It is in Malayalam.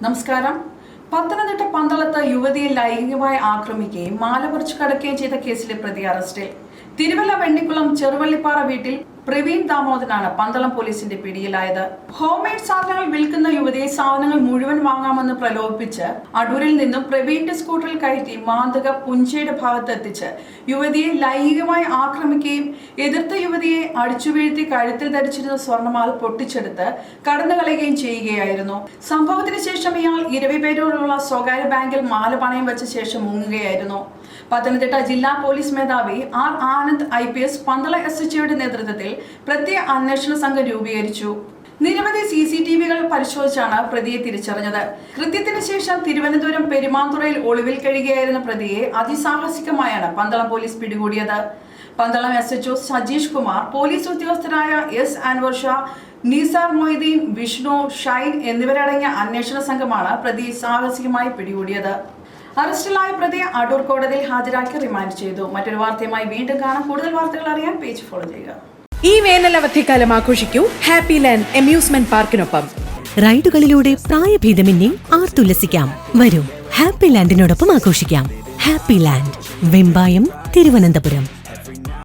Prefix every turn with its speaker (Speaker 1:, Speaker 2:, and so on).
Speaker 1: നമസ്കാരം. പത്തനംതിട്ട പന്തളത്ത് യുവതിയെ ലൈംഗികമായി ആക്രമിക്കുകയും മാല പറിച്ചു കടക്കുകയും ചെയ്ത കേസിലെ പ്രതി അറസ്റ്റിൽ. തിരുവല്ല വെണ്ണിക്കുളം ചെറുവള്ളിപ്പാറ വീട്ടിൽ പ്രവീൺ ദാമോദരനാണ് പന്തളം പോലീസിന്റെ പിടിയിലായത്. ഹോംമെയ്ഡ് സാധനങ്ങൾ വിൽക്കുന്ന യുവതിയെ സാധനങ്ങൾ മുഴുവൻ വാങ്ങാമെന്ന് പ്രലോഭിപ്പിച്ച് അടൂരിൽ നിന്നും പ്രവീണിന്റെ സ്കൂട്ടറിൽ കയറ്റി മാന്തക പുഞ്ചയുടെ ഭാഗത്ത് എത്തിച്ച് യുവതിയെ ലൈംഗികമായി ആക്രമിക്കുകയും എതിർത്ത യുവതിയെ അടിച്ചുവീഴ്ത്തി കഴുത്തിൽ ധരിച്ചിരുന്ന സ്വർണ്ണമാല പൊട്ടിച്ചെടുത്ത് കടന്നുകളയുകയും ചെയ്യുകയായിരുന്നു. സംഭവത്തിന് ശേഷം ഇയാൾ ഇരവിപേരൂരിലുള്ള സ്വകാര്യ ബാങ്കിൽ മാല പണയം വെച്ച ശേഷം മുങ്ങുകയായിരുന്നു. പത്തനംതിട്ട ജില്ലാ പോലീസ് മേധാവി ആർ ആനന്ദ് IPS പന്തള SHOയുടെ നേതൃത്വത്തിൽ പ്രത്യേക അന്വേഷണ സംഘം രൂപീകരിച്ചു. നിരവധി CCTVകൾ പരിശോധിച്ചാണ് പ്രതിയെ തിരിച്ചറിഞ്ഞത്. കൃത്യത്തിന് ശേഷം തിരുവനന്തപുരം പെരുമാതുറയിൽ ഒളിവിൽ കഴിയുകയായിരുന്ന പ്രതിയെ അതിസാഹസികമായാണ് പന്തളം പോലീസ് പിടികൂടിയത്. പന്തളം SHO സജീഷ് കുമാർ, പോലീസ് ഉദ്യോഗസ്ഥരായ S അൻവർ ഷാ, നിസാർ മൊയ്തീൻ, വിഷ്ണു, ഷൈൻ എന്നിവരടങ്ങിയ അന്വേഷണ സംഘമാണ് പ്രതിയെ സാഹസികമായി പിടികൂടിയത്. അറസ്റ്റിലായ പ്രതിയെ അടൂർ കോടതിയിൽ ഹാജരാക്കി റിമാൻഡ് ചെയ്തു. മറ്റൊരു വാർത്തയുമായി വീണ്ടും കാണാം. കൂടുതൽ വാർത്തകൾ അറിയാൻ പേജ് ഫോളോ ചെയ്യുക.
Speaker 2: ഈ വേനൽ അവധിക്കാലം ആഘോഷിക്കൂ ഹാപ്പി ലാൻഡ് അമ്യൂസ്മെന്റ് പാർക്കിനൊപ്പം.
Speaker 3: റൈഡുകളിലൂടെ പ്രായഭേദമന്യേ ആർത്തുല്ലസിക്കാം. വരൂ, ഹാപ്പി ലാൻഡിനോടൊപ്പം ആഘോഷിക്കാം. Happy land, Vembayam, Thiruvananthapuram.